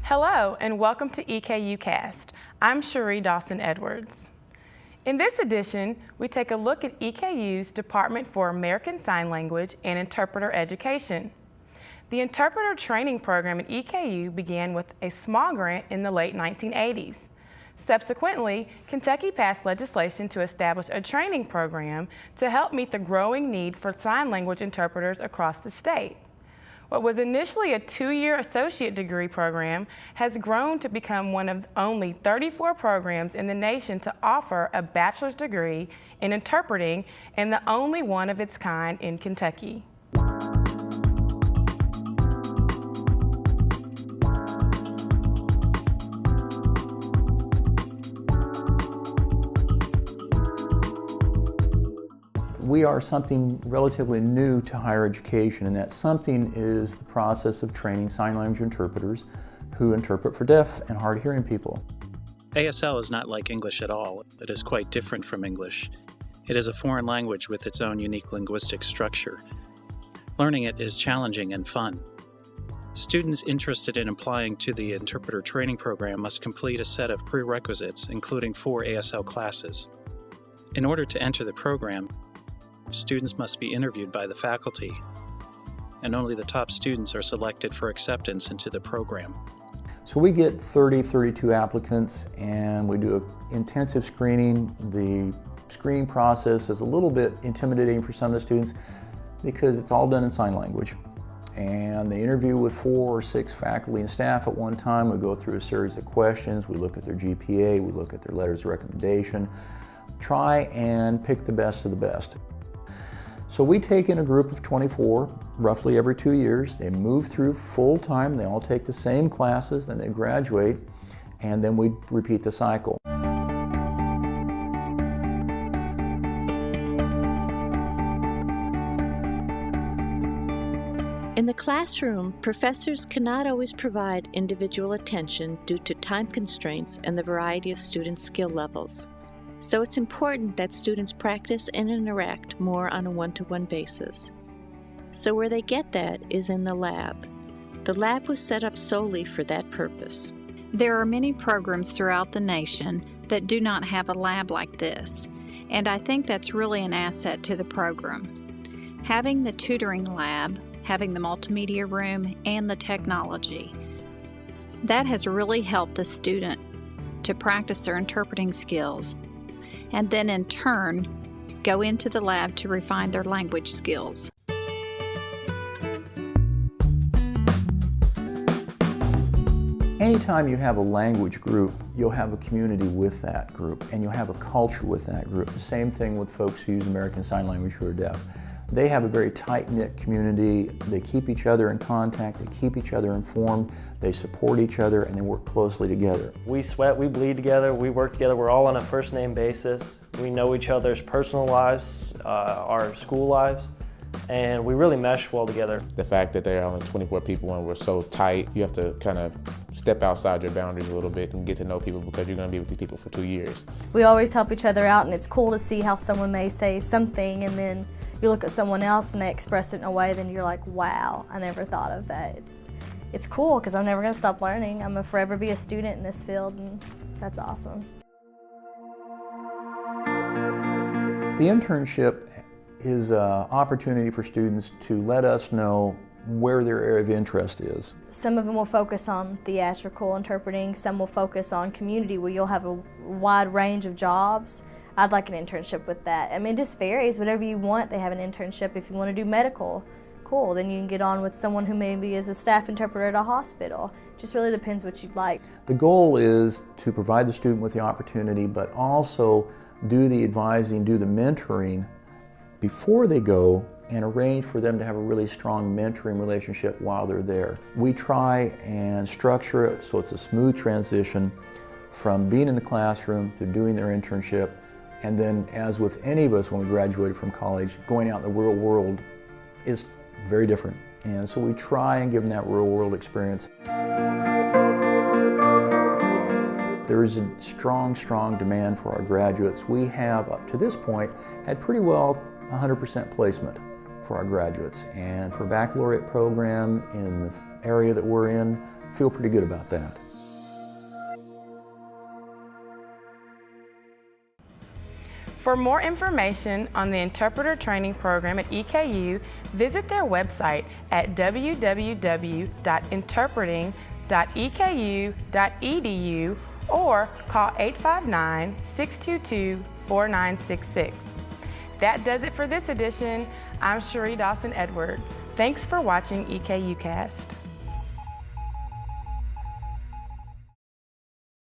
Hello and welcome to EKUcast. I'm Cherie Dawson-Edwards. In this edition, we take a look at EKU's Department for American Sign Language and Interpreter Education. The Interpreter Training Program at EKU began with a small grant in the late 1980s. Subsequently, Kentucky passed legislation to establish a training program to help meet the growing need for sign language interpreters across the state. What was initially a 2-year associate degree program has grown to become one of only 34 programs in the nation to offer a bachelor's degree in interpreting and the only one of its kind in Kentucky. We are something relatively new to higher education, and that something is the process of training sign language interpreters who interpret for deaf and hard of hearing people. ASL is not like English at all. It is quite different from English. It is a foreign language with its own unique linguistic structure. Learning it is challenging and fun. Students interested in applying to the Interpreter Training Program must complete a set of prerequisites, including 4 ASL classes. In order to enter the program, students must be interviewed by the faculty, and only the top students are selected for acceptance into the program. So we get 32 applicants, and we do an intensive screening. The screening process is a little bit intimidating for some of the students because it's all done in sign language. And they interview with 4 or 6 faculty and staff at one time. We go through a series of questions. We look at their GPA, we look at their letters of recommendation, try and pick the best of the best. So we take in a group of 24, roughly every 2 years. They move through full time, they all take the same classes, then they graduate, and then we repeat the cycle. In the classroom, professors cannot always provide individual attention due to time constraints and the variety of student skill levels. So it's important that students practice and interact more on a one-to-one basis. So where they get that is in the lab. The lab was set up solely for that purpose. There are many programs throughout the nation that do not have a lab like this, and I think that's really an asset to the program. Having the tutoring lab, having the multimedia room, and the technology, that has really helped the student to practice their interpreting skills, and then in turn go into the lab to refine their language skills. Anytime you have a language group, you'll have a community with that group, and you'll have a culture with that group. The same thing with folks who use American Sign Language who are deaf. They have a very tight-knit community. They keep each other in contact, they keep each other informed, they support each other, and they work closely together. We sweat, we bleed together, we work together, we're all on a first-name basis. We know each other's personal lives, our school lives, and we really mesh well together. The fact that there are only 24 people and we're so tight, you have to kind of step outside your boundaries a little bit and get to know people because you're going to be with these people for 2 years. We always help each other out, and it's cool to see how someone may say something and then you look at someone else and they express it in a way, then you're like, wow, I never thought of that. It's cool because I'm never going to stop learning. I'm going to forever be a student in this field, and that's awesome. The internship is an opportunity for students to let us know where their area of interest is. Some of them will focus on theatrical interpreting, some will focus on community where you'll have a wide range of jobs. I'd like an internship with that. I mean, it just varies. Whatever you want, they have an internship. If you want to do medical, cool. Then you can get on with someone who maybe is a staff interpreter at a hospital. It just really depends what you'd like. The goal is to provide the student with the opportunity, but also do the advising, do the mentoring before they go, and arrange for them to have a really strong mentoring relationship while they're there. We try and structure it so it's a smooth transition from being in the classroom to doing their internship. And then, as with any of us when we graduated from college, going out in the real world is very different. And so we try and give them that real world experience. There is a strong demand for our graduates. We have, up to this point, had pretty well 100% placement for our graduates. And for a baccalaureate program in area that we're in, feel pretty good about that. For more information on the Interpreter Training Program at EKU, visit their website at www.interpreting.eku.edu or call 859-622-4966. That does it for this edition. I'm Cherie Dawson Edwards. Thanks for watching EKUcast.